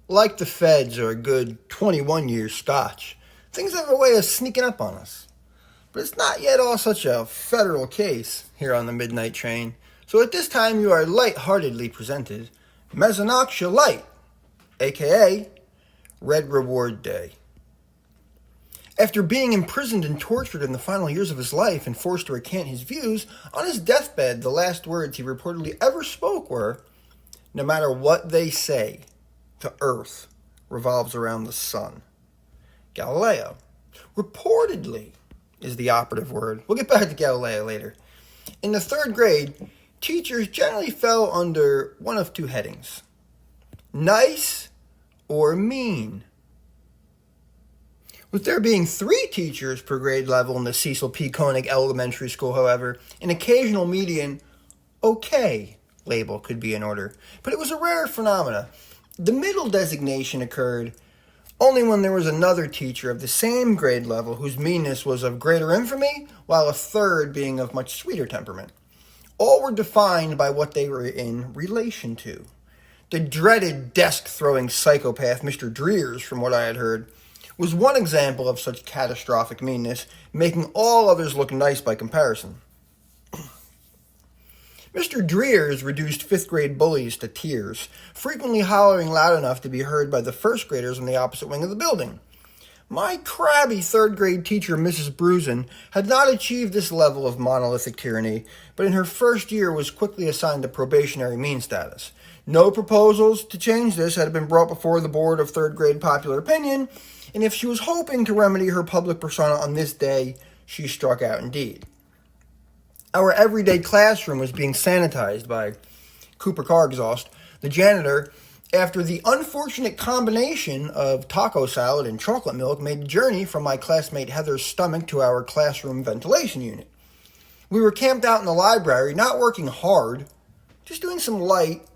Like the feds or a good 21-year scotch, things have a way of sneaking up on us. But it's not yet all such a federal case here on the Midnight Train. So at this time you are light-heartedly presented Mesonoxia Light, aka Red Reward Day. After being imprisoned and tortured in the final years of his life and forced to recant his views, on his deathbed the last words he reportedly ever spoke were, "No matter what they say, the earth revolves around the sun." Galileo. Reportedly is the operative word. We'll get back to Galileo later. In the third grade, teachers generally fell under one of two headings: nice or mean. With there being 3 teachers per grade level in the Cecil P. Koenig Elementary School, however, an occasional median okay label could be in order. But it was a rare phenomenon. The middle designation occurred only when there was another teacher of the same grade level whose meanness was of greater infamy, while a third being of much sweeter temperament. All were defined by what they were in relation to. The dreaded desk-throwing psychopath Mr. Dreers, from what I had heard, was one example of such catastrophic meanness, making all others look nice by comparison. Mr. Dreers reduced 5th grade bullies to tears, frequently hollering loud enough to be heard by the 1st graders on the opposite wing of the building. My crabby 3rd grade teacher, Mrs. Brusen, had not achieved this level of monolithic tyranny, but in her first year was quickly assigned the probationary mean status. No proposals to change this had been brought before the board of 3rd grade popular opinion, and if she was hoping to remedy her public persona on this day, she struck out indeed. Our everyday classroom was being sanitized by Cooper car exhaust, the janitor, after the unfortunate combination of taco salad and chocolate milk made the journey from my classmate Heather's stomach to our classroom ventilation unit. We were camped out in the library, not working hard, just doing some light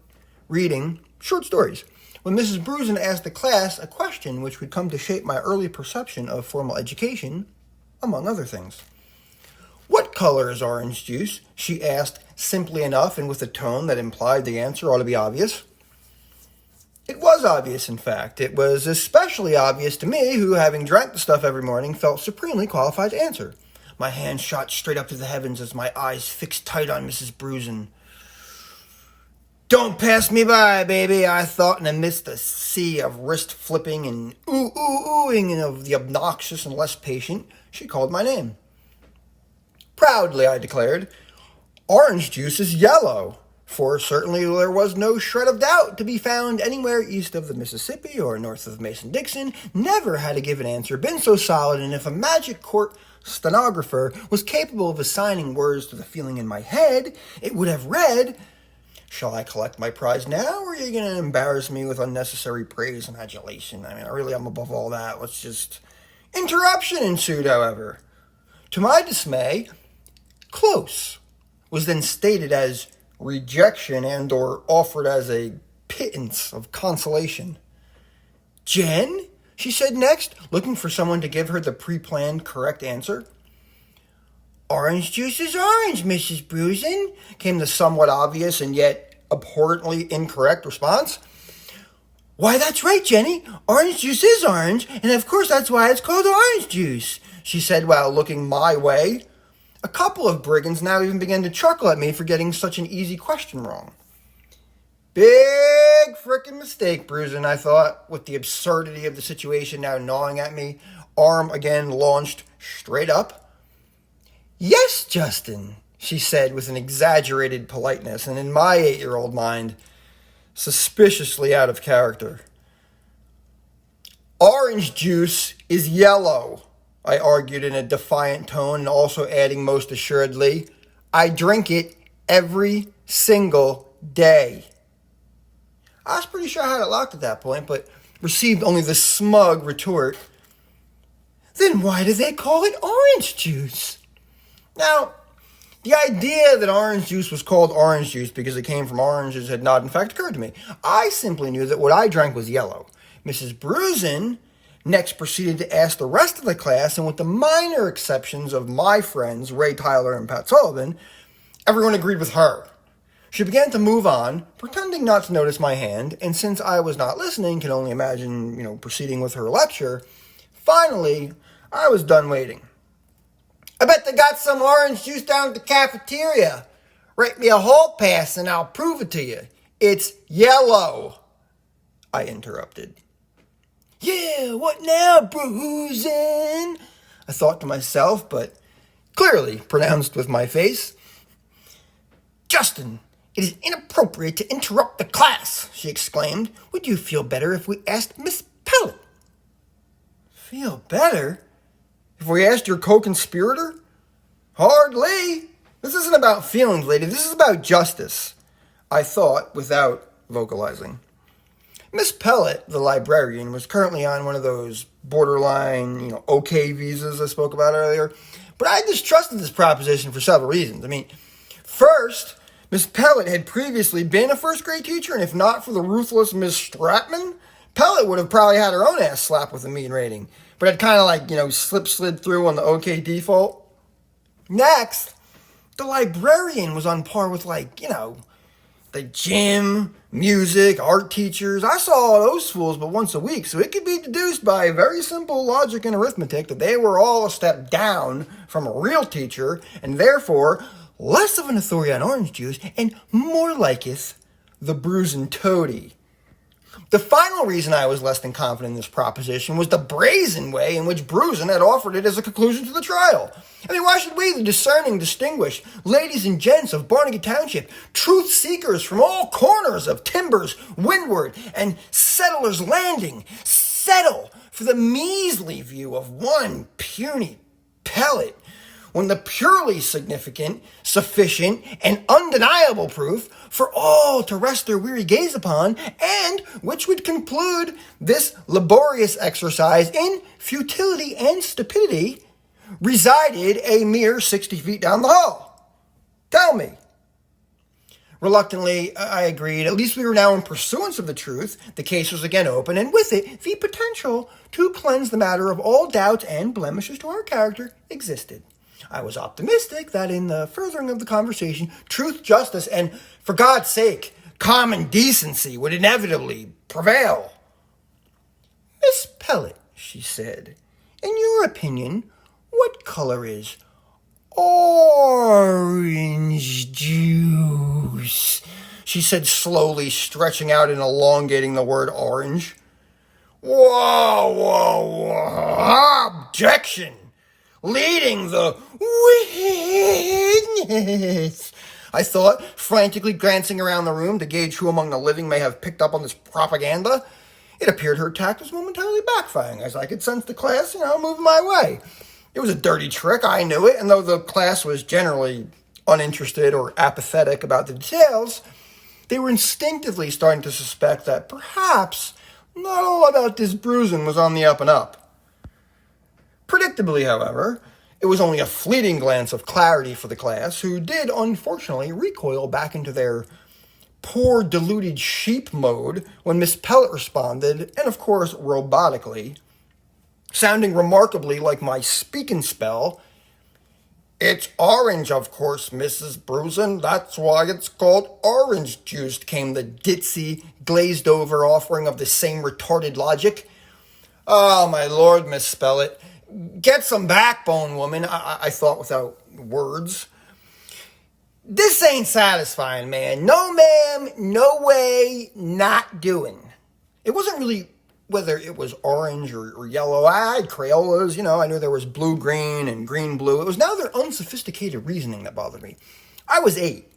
reading, short stories, when Mrs. Brusen asked the class a question which would come to shape my early perception of formal education, among other things. "What color is orange juice?" she asked, simply enough and with a tone that implied the answer ought to be obvious. It was obvious, in fact. It was especially obvious to me, who, having drank the stuff every morning, felt supremely qualified to answer. My hand shot straight up to the heavens as my eyes fixed tight on Mrs. Brusen. "Don't pass me by, baby," I thought, and amidst a sea of wrist flipping and oohing of the obnoxious and less patient, she called my name. Proudly, I declared, "Orange juice is yellow," for certainly there was no shred of doubt to be found anywhere east of the Mississippi or north of Mason-Dixon. Never had a given answer been so solid, and if a magic court stenographer was capable of assigning words to the feeling in my head, it would have read, "Shall I collect my prize now, or are you going to embarrass me with unnecessary praise and adulation? I mean, I'm above all that. Let's just..." Interruption ensued, however. To my dismay, "close" was then stated as rejection and or offered as a pittance of consolation. "Jen?" she said next, looking for someone to give her the pre-planned correct answer. "Orange juice is orange, Mrs. Brusen," came the somewhat obvious and yet abhorrently incorrect response. "Why, that's right, Jenny. Orange juice is orange, and of course that's why it's called orange juice," she said while looking my way. A couple of brigands now even began to chuckle at me for getting such an easy question wrong. Big frickin' mistake, Brusen, I thought, with the absurdity of the situation now gnawing at me, arm again launched straight up. "Yes, Justin," she said with an exaggerated politeness, and in my 8-year-old mind, suspiciously out of character. "Orange juice is yellow," I argued in a defiant tone, and also adding most assuredly, "I drink it every single day." I was pretty sure I had it locked at that point, but received only the smug retort, "Then why do they call it orange juice?" Now, the idea that orange juice was called orange juice because it came from oranges had not in fact occurred to me. I simply knew that what I drank was yellow. Mrs. Brusen next proceeded to ask the rest of the class, and with the minor exceptions of my friends, Ray Tyler and Pat Sullivan, everyone agreed with her. She began to move on, pretending not to notice my hand, and since I was not listening, can only imagine, proceeding with her lecture, finally, I was done waiting. I bet they got some orange juice down at the cafeteria. Write me a hall pass and I'll prove it to you. It's yellow, I interrupted. Yeah, what now, bruising? I thought to myself, but clearly pronounced with my face. Justin, it is inappropriate to interrupt the class, she exclaimed. Would you feel better if we asked Miss Pellet? Feel better? If we asked your co-conspirator? Hardly. This isn't about feelings, lady. This is about justice, I thought without vocalizing. Miss Pellet, the librarian, was currently on one of those borderline, okay visas I spoke about earlier. But I distrusted this proposition for several reasons. First, Miss Pellet had previously been a first grade teacher, and if not for the ruthless Miss Stratman, Pellet would have probably had her own ass slapped with a mean rating. But it kind of slid through on the okay default. Next, the librarian was on par with the gym, music, art teachers. I saw all those fools but once a week, so it could be deduced by very simple logic and arithmetic that they were all a step down from a real teacher, and therefore less of an authority on orange juice, and more liketh the bruising toady. The final reason I was less than confident in this proposition was the brazen way in which Bruisen had offered it as a conclusion to the trial. Why should we, the discerning, distinguished ladies and gents of Barnegat Township, truth seekers from all corners of Timbers, Windward, and Settlers Landing, settle for the measly view of one puny pellet, when the purely significant, sufficient, and undeniable proof for all to rest their weary gaze upon, and which would conclude this laborious exercise in futility and stupidity, resided a mere 60 feet down the hall? Tell me. Reluctantly, I agreed. At least we were now in pursuance of the truth. The case was again open, and with it, the potential to cleanse the matter of all doubts and blemishes to our character existed. I was optimistic that in the furthering of the conversation, truth, justice, and, for God's sake, common decency would inevitably prevail. Miss Pellet, she said, in your opinion, what color is orange juice? She said slowly, stretching out and elongating the word orange. Whoa, objection! Leading the witness, I thought, frantically glancing around the room to gauge who among the living may have picked up on this propaganda. It appeared her tact was momentarily backfiring, as I could sense the class, moving my way. It was a dirty trick, I knew it, and though the class was generally uninterested or apathetic about the details, they were instinctively starting to suspect that perhaps not all about this bruising was on the up and up. Predictably, however, it was only a fleeting glance of clarity for the class, who did, unfortunately, recoil back into their poor, deluded sheep mode when Miss Pellet responded, and of course, robotically, sounding remarkably like my speaking spell. It's orange, of course, Mrs. Bruisen. That's why it's called orange juice, came the ditzy, glazed-over offering of the same retarded logic. Oh, my lord, Miss Pellet. Get some backbone, woman, I thought without words. This ain't satisfying, man. No, ma'am, no way, not doing. It wasn't really whether it was orange or yellow. I had Crayolas, I knew there was blue-green and green-blue. It was now their unsophisticated reasoning that bothered me. I was 8.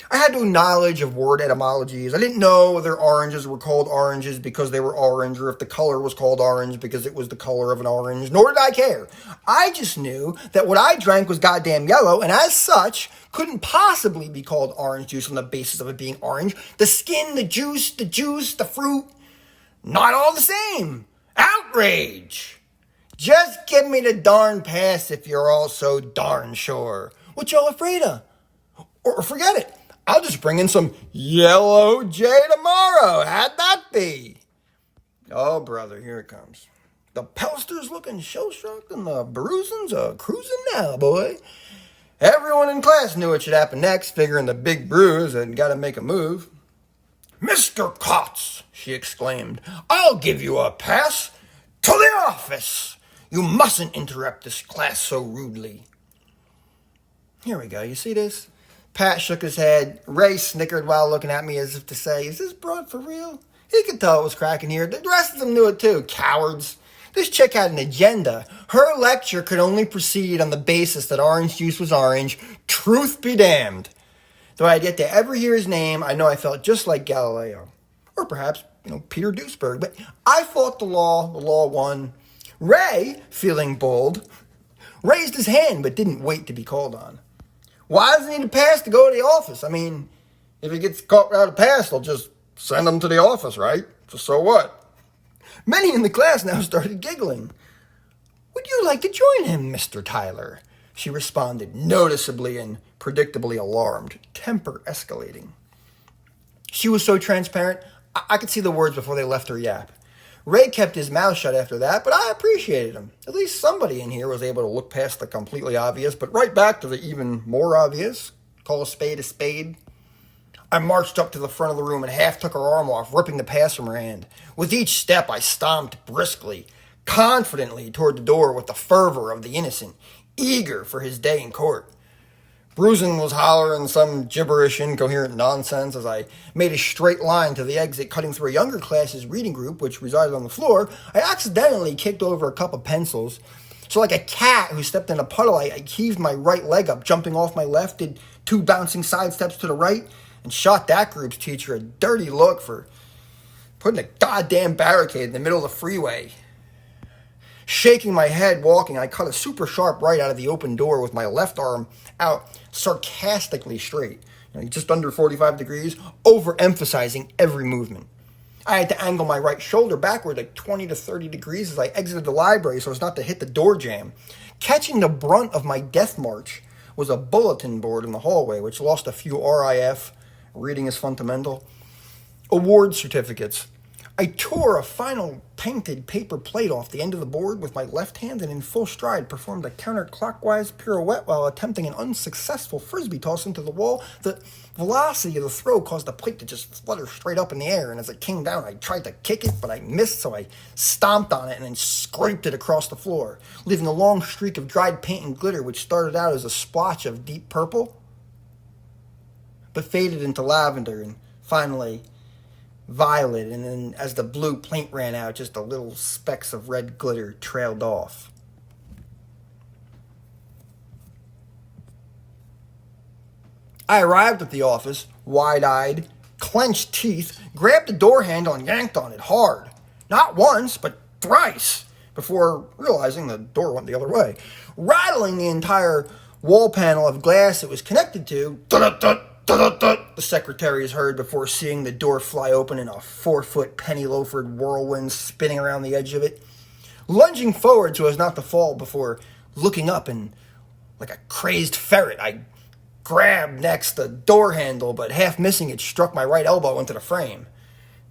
I had no knowledge of word etymologies. I didn't know whether oranges were called oranges because they were orange, or if the color was called orange because it was the color of an orange, nor did I care. I just knew that what I drank was goddamn yellow, and as such, couldn't possibly be called orange juice on the basis of it being orange. The skin, the juice, the fruit, not all the same. Outrage! Just give me the darn pass if you're all so darn sure. What y'all afraid of? Or forget it. I'll just bring in some yellow J tomorrow. How'd that be? Oh, brother, here it comes. The Pelster's looking show-shocked and the Bruisen's cruising now, boy. Everyone in class knew what should happen next, figuring the big bruise had got to make a move. "Mr. Kotz," she exclaimed, "I'll give you a pass. To the office! You mustn't interrupt this class so rudely." Here we go, you see this? Pat shook his head. Ray snickered while looking at me as if to say, is this broad for real? He could tell it was cracking here. The rest of them knew it too, cowards. This chick had an agenda. Her lecture could only proceed on the basis that orange juice was orange. Truth be damned. Though I had yet to ever hear his name, I know I felt just like Galileo. Or perhaps, Peter Duesberg. But I fought the law won. Ray, feeling bold, raised his hand but didn't wait to be called on. Why does he need a pass to go to the office? I mean, if he gets caught without a pass, they'll just send him to the office, right? So what? Many in the class now started giggling. "Would you like to join him, Mr. Tyler?" she responded, noticeably and predictably alarmed, temper escalating. She was so transparent, I could see the words before they left her yap. Ray kept his mouth shut after that, but I appreciated him. At least somebody in here was able to look past the completely obvious, but right back to the even more obvious. Call a spade a spade. I marched up to the front of the room and half took her arm off, ripping the pass from her hand. With each step, I stomped briskly, confidently toward the door with the fervor of the innocent, eager for his day in court. Bruisin was hollering some gibberish, incoherent nonsense as I made a straight line to the exit, cutting through a younger class's reading group, which resided on the floor. I accidentally kicked over a cup of pencils. So like a cat who stepped in a puddle, I heaved my right leg up, jumping off my left, did 2 bouncing side steps to the right, and shot that group's teacher a dirty look for putting a goddamn barricade in the middle of the freeway. Shaking my head, walking, I cut a super sharp right out of the open door with my left arm out sarcastically straight, just under 45 degrees, overemphasizing every movement. I had to angle my right shoulder backward like 20 to 30 degrees as I exited the library so as not to hit the door jamb. Catching the brunt of my death march was a bulletin board in the hallway, which lost a few RIF, reading is fundamental, award certificates. I tore a final painted paper plate off the end of the board with my left hand and in full stride performed a counterclockwise pirouette while attempting an unsuccessful frisbee toss into the wall. The velocity of the throw caused the plate to just flutter straight up in the air, and as it came down, I tried to kick it, but I missed, so I stomped on it and then scraped it across the floor, leaving a long streak of dried paint and glitter which started out as a splotch of deep purple, but faded into lavender and finally violet, and then as the blue paint ran out, just the little specks of red glitter trailed off. I arrived at the office, wide-eyed, clenched teeth, grabbed the door handle and yanked on it hard. Not once, but thrice, before realizing the door went the other way. Rattling the entire wall panel of glass it was connected to, the secretaries heard before seeing the door fly open and a 4-foot penny loafered whirlwind spinning around the edge of it. Lunging forward so as not to fall before looking up and, like a crazed ferret, I grabbed next the door handle, but half missing it struck my right elbow into the frame.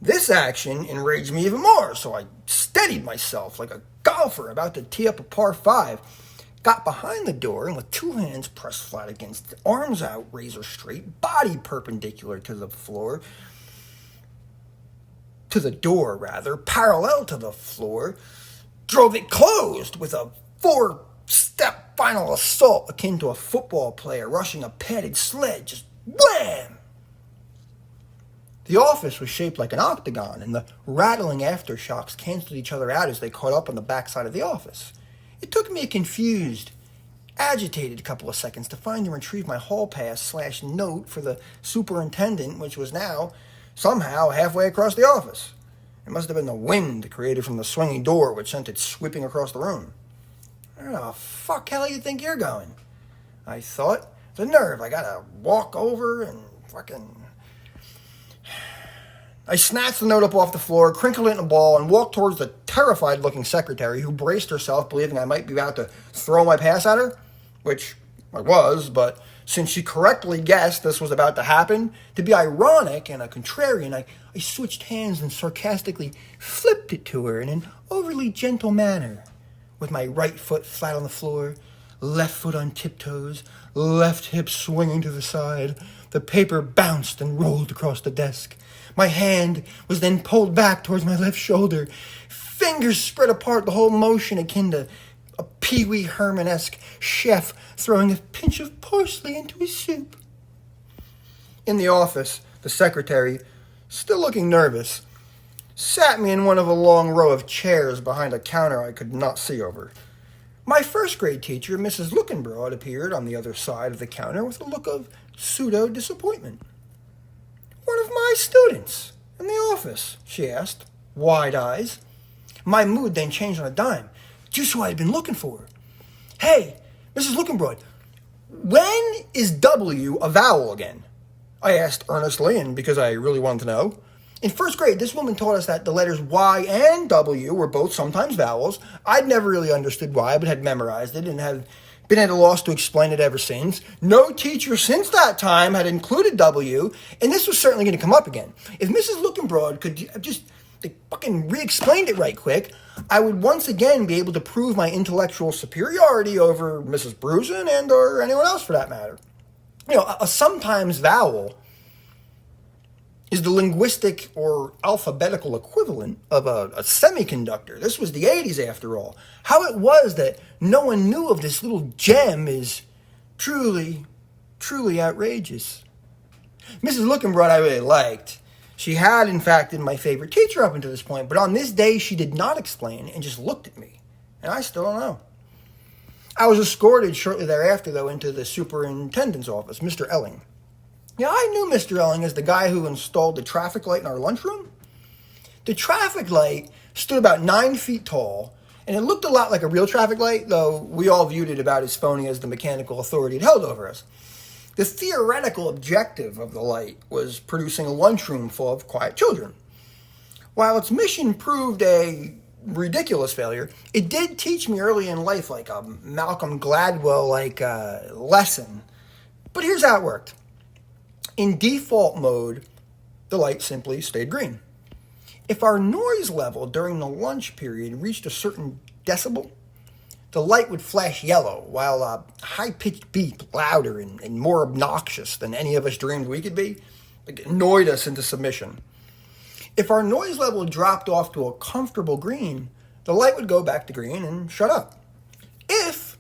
This action enraged me even more, so I steadied myself like a golfer about to tee up a par 5. Got behind the door and with 2 hands pressed flat against it, arms out, razor straight, body perpendicular to the floor, to the door rather, parallel to the floor, drove it closed with a 4-step final assault akin to a football player rushing a padded sled, just wham! The office was shaped like an octagon, and the rattling aftershocks canceled each other out as they caught up on the backside of the office. It took me a confused, agitated couple of seconds to find and retrieve my hall pass / note for the superintendent, which was now somehow halfway across the office. It must have been the wind created from the swinging door which sent it sweeping across the room. Where the fuck hell you think you're going? I thought. The nerve, I gotta walk over and fucking... I snatched the note up off the floor, crinkled it in a ball, and walked towards the terrified-looking secretary who braced herself, believing I might be about to throw my pass at her, which I was, but since she correctly guessed this was about to happen, to be ironic and a contrarian, I switched hands and sarcastically flipped it to her in an overly gentle manner, with my right foot flat on the floor, left foot on tiptoes, left hip swinging to the side. The paper bounced and rolled across the desk. My hand was then pulled back towards my left shoulder. Fingers spread apart, the whole motion akin to a Pee Wee Herman-esque chef throwing a pinch of parsley into his soup. In the office, the secretary, still looking nervous, sat me in one of a long row of chairs behind a counter I could not see over. My first grade teacher, Mrs. Lookenbroad, appeared on the other side of the counter with a look of pseudo-disappointment. "One of my students in the office?" she asked, wide eyes. My mood then changed on a dime. Just who I had been looking for. "Hey, Mrs. Lookenbroad, when is W a vowel again?" I asked earnestly, and because I really wanted to know. In first grade, this woman taught us that the letters Y and W were both sometimes vowels. I'd never really understood why, but had memorized it and have been at a loss to explain it ever since. No teacher since that time had included W, and this was certainly going to come up again. If Mrs. Lookenbroad could have just fucking re-explained it right quick, I would once again be able to prove my intellectual superiority over Mrs. Brusen and or anyone else for that matter. A sometimes vowel is the linguistic or alphabetical equivalent of a semiconductor. This was the 80s after all. How it was that no one knew of this little gem is truly, truly outrageous. Mrs. Lookenbroad I really liked. She had, in fact, been my favorite teacher up until this point, but on this day she did not explain and just looked at me. And I still don't know. I was escorted shortly thereafter, though, into the superintendent's office, Mr. Elling. Yeah, I knew Mr. Elling as the guy who installed the traffic light in our lunchroom. The traffic light stood about 9 feet tall, and it looked a lot like a real traffic light, though we all viewed it about as phony as the mechanical authority it held over us. The theoretical objective of the light was producing a lunchroom full of quiet children. While its mission proved a ridiculous failure, it did teach me early in life like a Malcolm Gladwell-like lesson. But here's how it worked. In default mode, the light simply stayed green. If our noise level during the lunch period reached a certain decibel, the light would flash yellow, while a high-pitched beep, louder and more obnoxious than any of us dreamed we could be, annoyed us into submission. If our noise level dropped off to a comfortable green, the light would go back to green and shut up. If,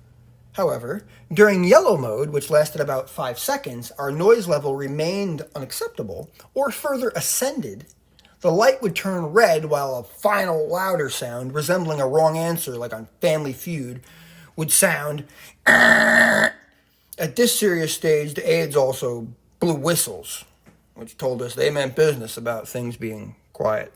however, during yellow mode, which lasted about 5 seconds, our noise level remained unacceptable or further ascended, the light would turn red while a final louder sound, resembling a wrong answer like on Family Feud, would sound. At this serious stage, the aides also blew whistles, which told us they meant business about things being quiet.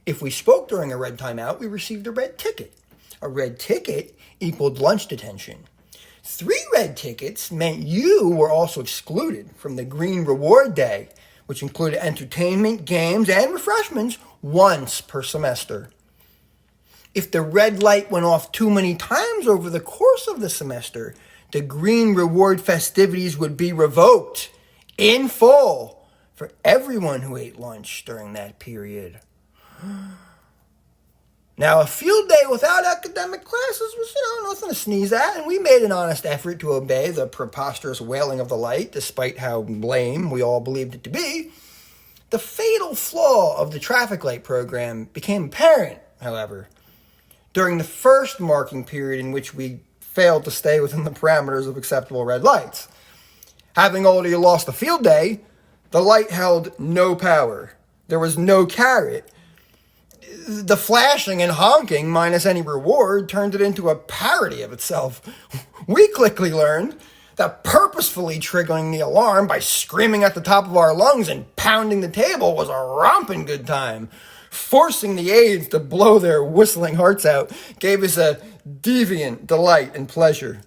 If we spoke during a red timeout, we received a red ticket. A red ticket equaled lunch detention. 3 red tickets meant you were also excluded from the green reward day, which included entertainment, games, and refreshments once per semester. If the red light went off too many times over the course of the semester, the green reward festivities would be revoked in full for everyone who ate lunch during that period. Now, a field day without academic classes was, nothing to sneeze at, and we made an honest effort to obey the preposterous wailing of the light, despite how lame we all believed it to be. The fatal flaw of the traffic light program became apparent, however, during the first marking period in which we failed to stay within the parameters of acceptable red lights. Having already lost the field day, the light held no power. There was no carrot. The flashing and honking, minus any reward, turned it into a parody of itself. We quickly learned that purposefully triggering the alarm by screaming at the top of our lungs and pounding the table was a romping good time. Forcing the aides to blow their whistling hearts out gave us a deviant delight and pleasure.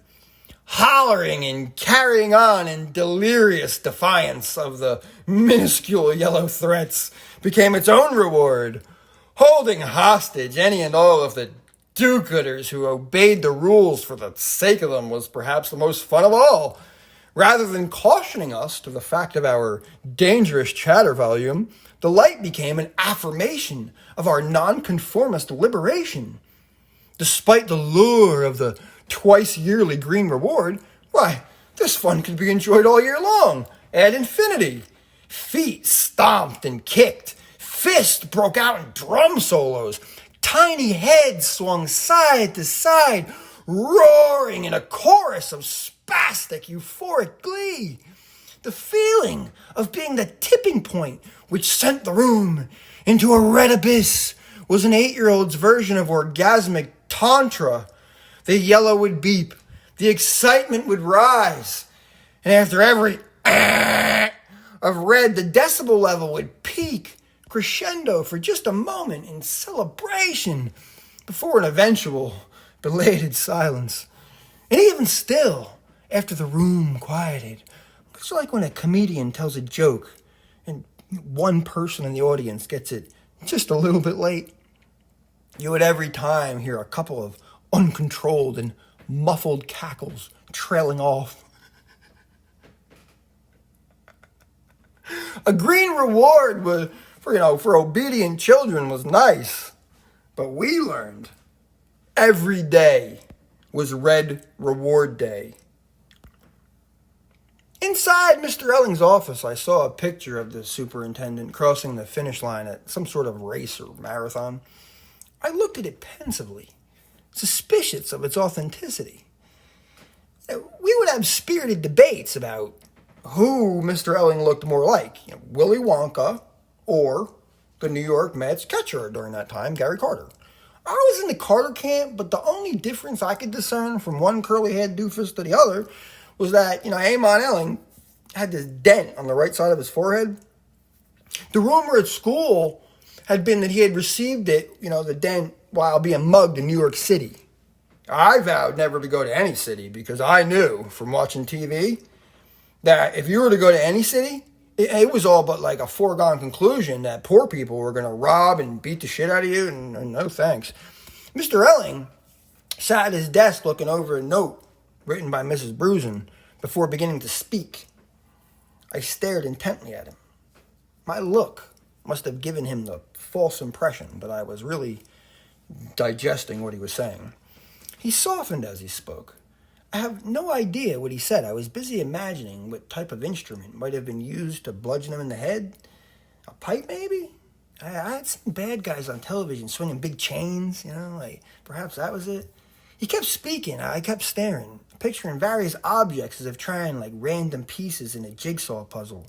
Hollering and carrying on in delirious defiance of the minuscule yellow threats became its own reward. Holding hostage any and all of the do-gooders who obeyed the rules for the sake of them was perhaps the most fun of all. Rather than cautioning us to the fact of our dangerous chatter volume, the light became an affirmation of our nonconformist liberation. Despite the lure of the twice yearly green reward, why, this fun could be enjoyed all year long, ad infinity. Feet stomped and kicked. Fists broke out in drum solos. Tiny heads swung side to side, roaring in a chorus of spastic, euphoric glee. The feeling of being the tipping point which sent the room into a red abyss was an 8-year-old's version of orgasmic tantra. The yellow would beep, the excitement would rise, and after every of red, the decibel level would peak, crescendo for just a moment in celebration before an eventual belated silence. And even still, after the room quieted, it's like when a comedian tells a joke and one person in the audience gets it just a little bit late. You would every time hear a couple of uncontrolled and muffled cackles trailing off. A green reward was, for obedient children was nice, but we learned every day was Red Reward Day. Inside Mr. Elling's office, I saw a picture of the superintendent crossing the finish line at some sort of race or marathon. I looked at it pensively, suspicious of its authenticity. We would have spirited debates about who Mr. Elling looked more like, Willy Wonka or the New York Mets catcher during that time, Gary Carter. I was in the Carter camp, but the only difference I could discern from one curly-haired doofus to the other was that, Amon Elling had this dent on the right side of his forehead. The rumor at school had been that he had received it, the dent, while being mugged in New York City. I vowed never to go to any city because I knew from watching TV that if you were to go to any city, it was all but like a foregone conclusion that poor people were going to rob and beat the shit out of you, and no thanks. Mr. Elling sat at his desk looking over a note written by Mrs. Brusen before beginning to speak. I stared intently at him. My look must have given him the false impression that I was really digesting what he was saying. He softened as he spoke. I have no idea what he said. I was busy imagining what type of instrument might have been used to bludgeon him in the head. A pipe, maybe? I had seen bad guys on television swinging big chains, perhaps that was it. He kept speaking. I kept staring, picturing various objects as if trying like random pieces in a jigsaw puzzle.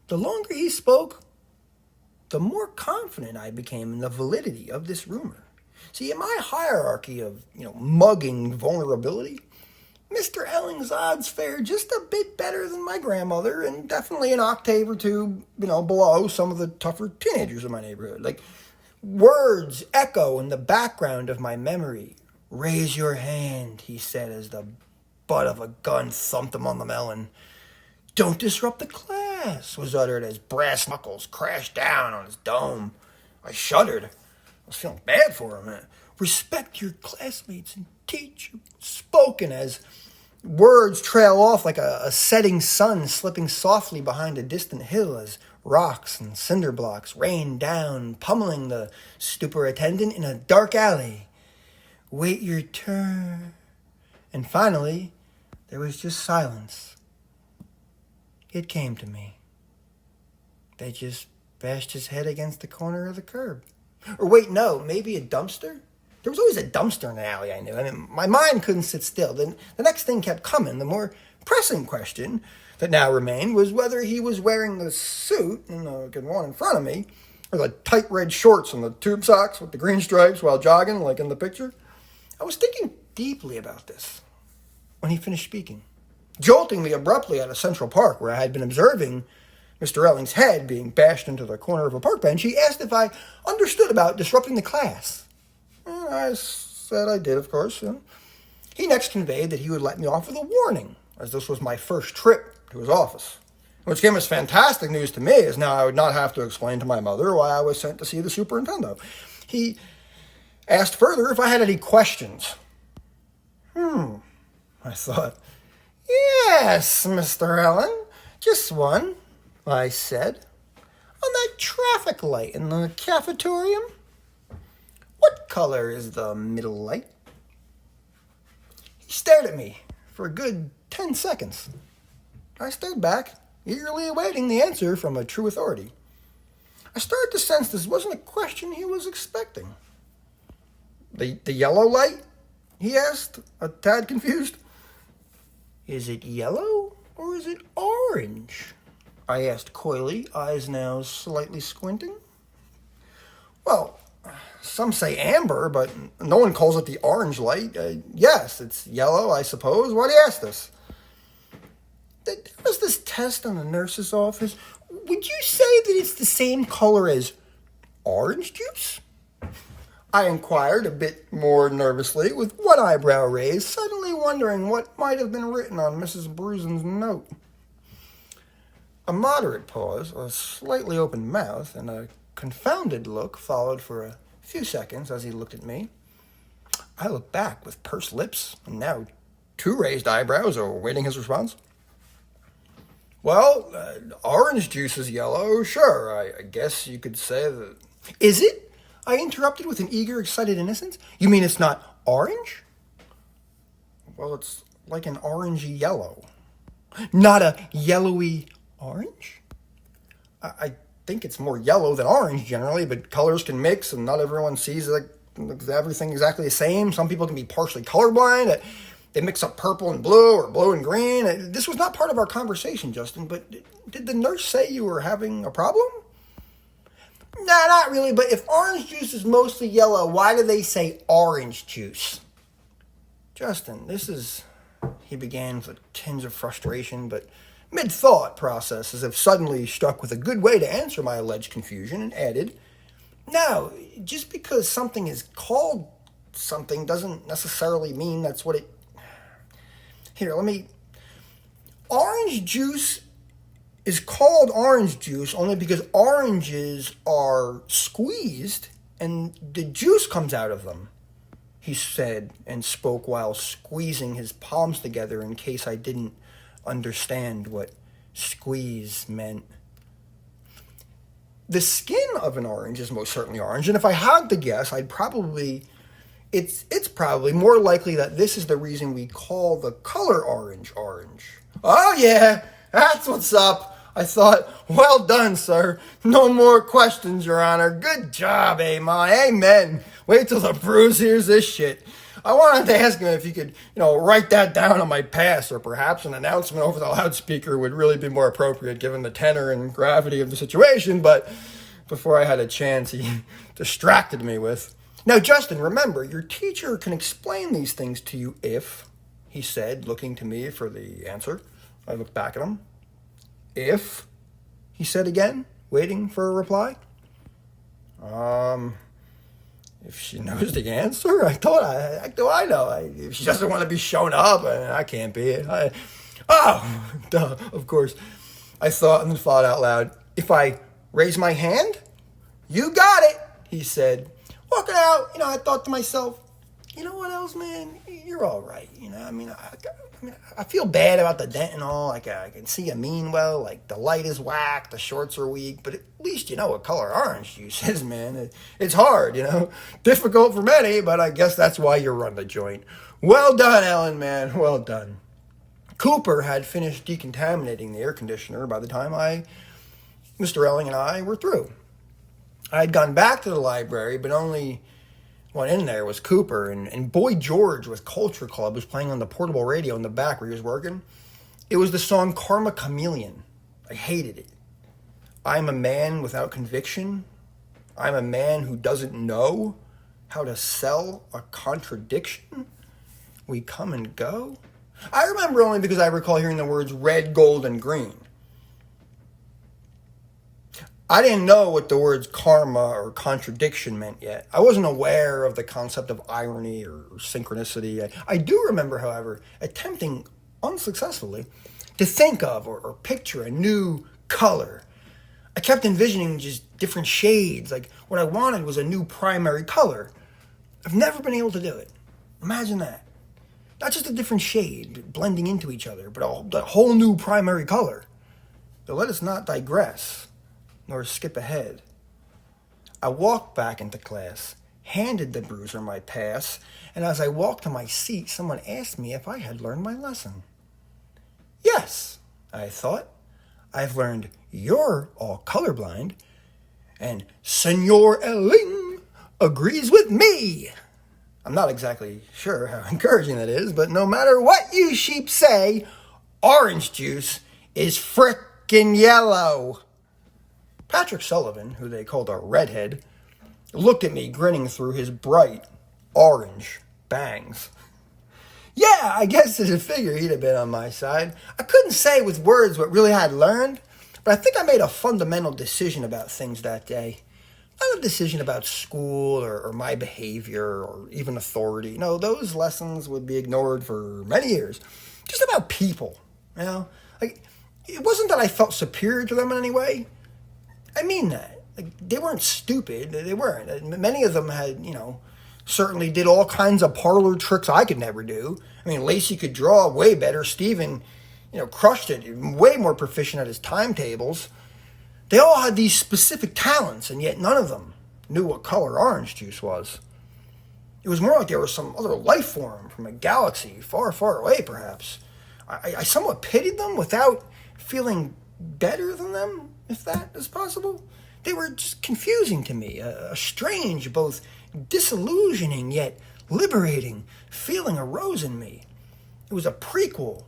The longer he spoke, the more confident I became in the validity of this rumor. See, in my hierarchy of, mugging vulnerability, Mr. Elling's odds fared just a bit better than my grandmother, and definitely an octave or two, below some of the tougher teenagers in my neighborhood. Like, words echo in the background of my memory. "Raise your hand," he said as the butt of a gun thumped him on the melon. "Don't disrupt the class," was uttered as brass knuckles crashed down on his dome. I shuddered. I was feeling bad for him. "Respect your classmates and teacher," spoken as words trail off like a setting sun slipping softly behind a distant hill as rocks and cinder blocks rain down, pummeling the superintendent in a dark alley. "Wait your turn." And finally, there was just silence. It came to me. They just bashed his head against the corner of the curb. Or wait, no, maybe a dumpster? There was always a dumpster in the alley, I knew. My mind couldn't sit still. Then the next thing kept coming. The more pressing question that now remained was whether he was wearing the suit, the one in front of me, or the tight red shorts and the tube socks with the green stripes while jogging, like in the picture. I was thinking deeply about this when he finished speaking, jolting me abruptly out of Central Park, where I had been observing Mr. Elling's head being bashed into the corner of a park bench. He asked if I understood about disrupting the class. I said I did, of course. He next conveyed that he would let me off with a warning, as this was my first trip to his office, which came as fantastic news to me, as now I would not have to explain to my mother why I was sent to see the superintendent. He asked further if I had any questions. I thought. "Yes, Mr. Elling, just one," I said. "On that traffic light in the cafetorium, what color is the middle light?" He stared at me for a good 10 seconds. I stared back, eagerly awaiting the answer from a true authority. I started to sense this wasn't a question he was expecting. The yellow light? He asked, a tad confused. Is it yellow or is it orange? I asked coyly, eyes now slightly squinting. Well, some say amber, but no one calls it the orange light. Yes, it's yellow, I suppose. Why do you ask this? There was this test in the nurse's office. Would you say that it's the same color as orange juice? I inquired a bit more nervously, with one eyebrow raised, suddenly wondering what might have been written on Mrs. Brusen's note. A moderate pause, a slightly open mouth, and a confounded look followed for a few seconds as he looked at me. I looked back with pursed lips, and now 2 raised eyebrows, awaiting his response. Well, orange juice is yellow, sure. I guess you could say that. Is it? I interrupted with an eager, excited innocence. You mean it's not orange? Well, it's like an orangey yellow. Not a yellowy orange? I think it's more yellow than orange generally, but colors can mix and not everyone sees everything exactly the same. Some people can be partially colorblind. They mix up purple and blue or blue and green. This was not part of our conversation, Justin, but did the nurse say you were having a problem? Nah, not really, but if orange juice is mostly yellow, why do they say orange juice? Justin, he began with a tinge of frustration, but mid-thought process, as if suddenly struck with a good way to answer my alleged confusion, and added, no, just because something is called something doesn't necessarily mean that's what it... Here, orange juice is called orange juice only because oranges are squeezed and the juice comes out of them, he said and spoke while squeezing his palms together in case I didn't understand what squeeze meant. The skin of an orange is most certainly orange, and if I had to guess, it's probably more likely that this is the reason we call the color orange. Oh yeah, that's what's up. I thought, well done, sir. No more questions, Your Honor. Good job, Amen. Wait till the Bruce hears this shit. I wanted to ask him if he could, write that down on my pass, or perhaps an announcement over the loudspeaker would really be more appropriate given the tenor and gravity of the situation, but before I had a chance, he distracted me with, now, Justin, remember, your teacher can explain these things to you if, he said, looking to me for the answer. I looked back at him. If, he said again, waiting for a reply. If she knows the answer, do I know? If she doesn't want to be shown up, I can't be it. Duh, of course. I thought and thought out loud. If I raise my hand, you got it, he said. Walking out, I thought to myself, you know what else, man? You're all right. I feel bad about the dent and all. I can see you mean well. The light is whack, the shorts are weak, but at least you know what color orange juice is, man. It's hard, difficult for many, but I guess that's why you run the joint. Well done, Ellen, man. Well done. Cooper had finished decontaminating the air conditioner by the time Mr. Elling and I were through. I had gone back to the library, but only one in there was Cooper, and Boy George with Culture Club was playing on the portable radio in the back where he was working. It was the song Karma Chameleon. I hated it. I'm a man without conviction. I'm a man who doesn't know how to sell a contradiction. We come and go. I remember only because I recall hearing the words red, gold, and green. I didn't know what the words karma or contradiction meant yet. I wasn't aware of the concept of irony or synchronicity. I do remember, however, attempting unsuccessfully to think of or picture a new color. I kept envisioning just different shades. What I wanted was a new primary color. I've never been able to do it. Imagine that. Not just a different shade blending into each other, but a whole new primary color. But let us not digress nor skip ahead. I walked back into class, handed the bruiser my pass, and as I walked to my seat, someone asked me if I had learned my lesson. Yes, I thought. I've learned you're all colorblind, and Senor Eling agrees with me. I'm not exactly sure how encouraging that is, but no matter what you sheep say, orange juice is frickin' yellow. Patrick Sullivan, who they called a redhead, looked at me grinning through his bright orange bangs. Yeah, I guess to figure he'd have been on my side. I couldn't say with words what really I had learned, but I think I made a fundamental decision about things that day. Not a decision about school or my behavior or even authority. No, those lessons would be ignored for many years. Just about people, you know? Like, it wasn't that I felt superior to them in any way. I mean that. Like, they weren't stupid. They weren't. Many of them had, certainly did all kinds of parlor tricks I could never do. I mean, Lacey could draw way better. Steven, crushed it. Way more proficient at his timetables. They all had these specific talents, and yet none of them knew what color orange juice was. It was more like there was some other life form from a galaxy far, far away, perhaps. I somewhat pitied them without feeling better than them, if that is possible. They were just confusing to me, a strange, both disillusioning yet liberating feeling arose in me. It was a prequel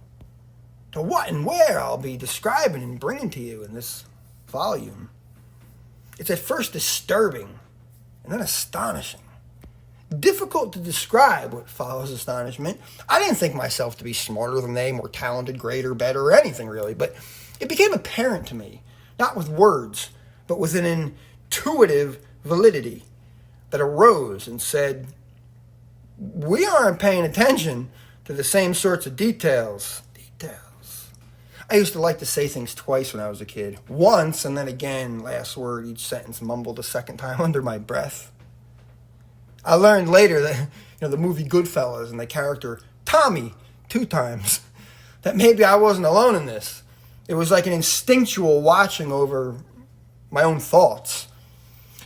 to what and where I'll be describing and bringing to you in this volume. It's at first disturbing and then astonishing. Difficult to describe what follows astonishment. I didn't think myself to be smarter than they, more talented, greater, better, or anything really, but it became apparent to me, not with words, but with an intuitive validity that arose and said, we aren't paying attention to the same sorts of details. I used to like to say things twice when I was a kid. Once, and then again, last word, each sentence mumbled a second time under my breath. I learned later that, the movie Goodfellas and the character Tommy 2 times, that maybe I wasn't alone in this. It was like an instinctual watching over my own thoughts.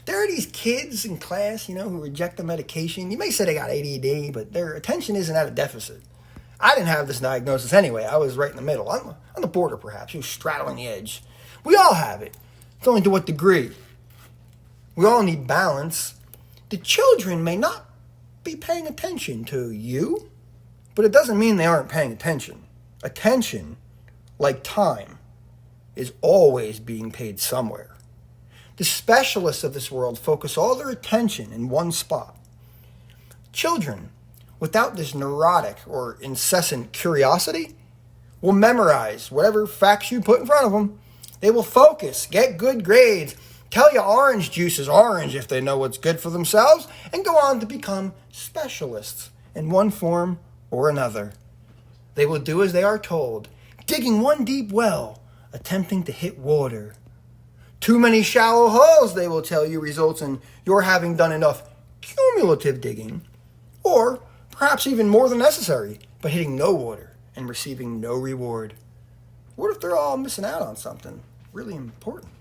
There are these kids in class, who reject the medication. You may say they got ADD, but their attention isn't at a deficit. I didn't have this diagnosis anyway. I was right in the middle, on the border perhaps. You was straddling the edge. We all have it. It's only to what degree. We all need balance. The children may not be paying attention to you, but it doesn't mean they aren't paying attention. Attention, like time, is always being paid somewhere. The specialists of this world focus all their attention in one spot. Children, without this neurotic or incessant curiosity, will memorize whatever facts you put in front of them. They will focus, get good grades, tell you orange juice is orange if they know what's good for themselves, and go on to become specialists in one form or another. They will do as they are told, digging one deep well, attempting to hit water. Too many shallow holes, they will tell you, results in your having done enough cumulative digging, or perhaps even more than necessary, but hitting no water and receiving no reward. What if they're all missing out on something really important?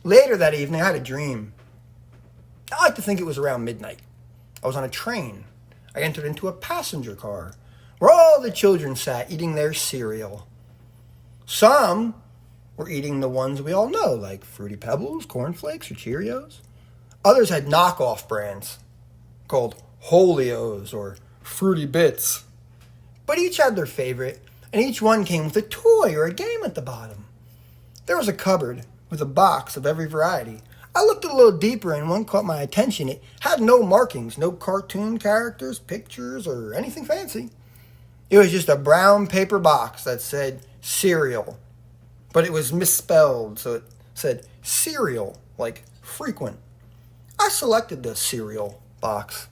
Later that evening, I had a dream. I like to think it was around midnight. I was on a train. I entered into a passenger car where all the children sat eating their cereal. Some were eating the ones we all know, like Fruity Pebbles, Corn Flakes, or Cheerios. Others had knockoff brands called Holios or Fruity Bits. But each had their favorite, and each one came with a toy or a game at the bottom. There was a cupboard with a box of every variety. I looked a little deeper and one caught my attention. It had no markings, no cartoon characters, pictures, or anything fancy. It was just a brown paper box that said cereal, but it was misspelled, so it said cereal, like frequent. I selected the cereal box.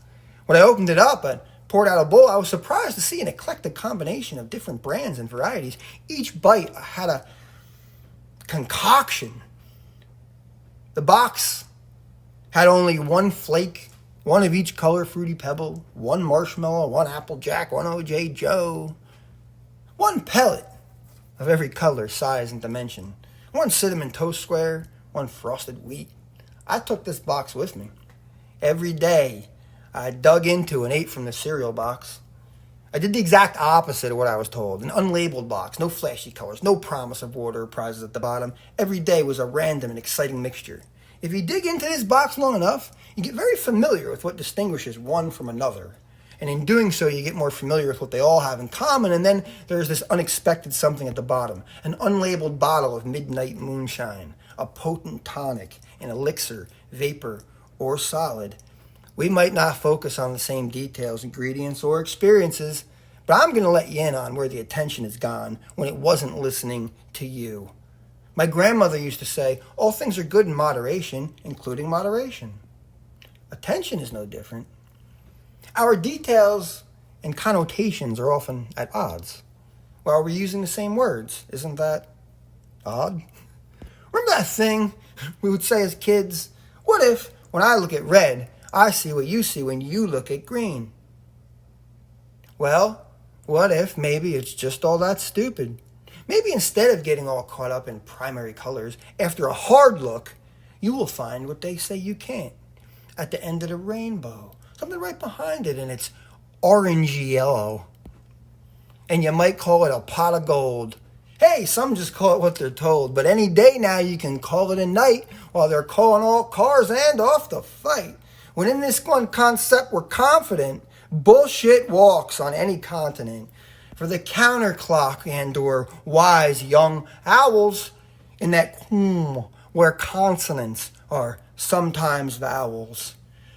When I opened it up and poured out a bowl, I was surprised to see an eclectic combination of different brands and varieties. Each bite had a concoction. The box had only one flake, one of each color Fruity Pebble, one marshmallow, one Apple Jack, one OJ Joe, one pellet of every color, size, and dimension, one cinnamon toast square, one frosted wheat. I took this box with me. Every day, I dug into and ate from the cereal box. I did the exact opposite of what I was told. An unlabeled box, no flashy colors, no promise of water or prizes at the bottom. Every day was a random and exciting mixture. If you dig into this box long enough, you get very familiar with what distinguishes one from another. And in doing so, you get more familiar with what they all have in common, and then there's this unexpected something at the bottom. An unlabeled bottle of midnight moonshine, a potent tonic, an elixir, vapor, or solid. We might not focus on the same details, ingredients, or experiences, but I'm going to let you in on where the attention is gone when it wasn't listening to you. My grandmother used to say, all things are good in moderation, including moderation. Attention is no different. Our details and connotations are often at odds, while we're using the same words. Isn't that odd? Remember that thing we would say as kids? What if, when I look at red, I see what you see when you look at green? Well, what if maybe it's just all that stupid? Maybe instead of getting all caught up in primary colors, after a hard look, you will find what they say you can't. At the end of the rainbow, something right behind it, and it's orangey yellow. And you might call it a pot of gold. Hey, some just call it what they're told, but any day now you can call it a night while they're calling all cars and off to fight. When in this one concept we're confident, bullshit walks on any continent. For the counterclock and or wise young owls in that where consonants are sometimes vowels,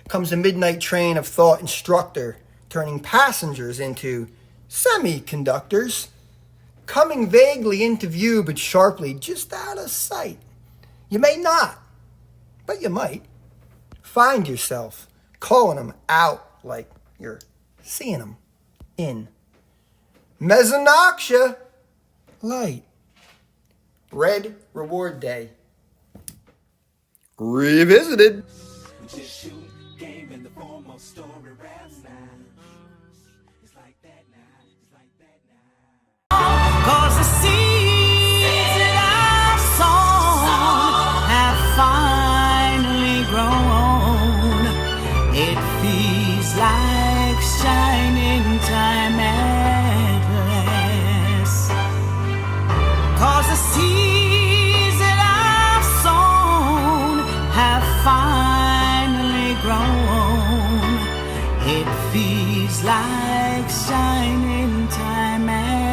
comes a midnight train of thought instructor, turning passengers into semiconductors, coming vaguely into view but sharply just out of sight. You may not, but you might find yourself calling them out like you're seeing them in Mesonoxia light. Red Reward Day. Revisited. It's like that now. It's like that now. 'Cause the seeds that I've sown have finally grown. It feels like shining time at last. 'Cause the seeds that I've sown have finally grown. It feels like shining time at last.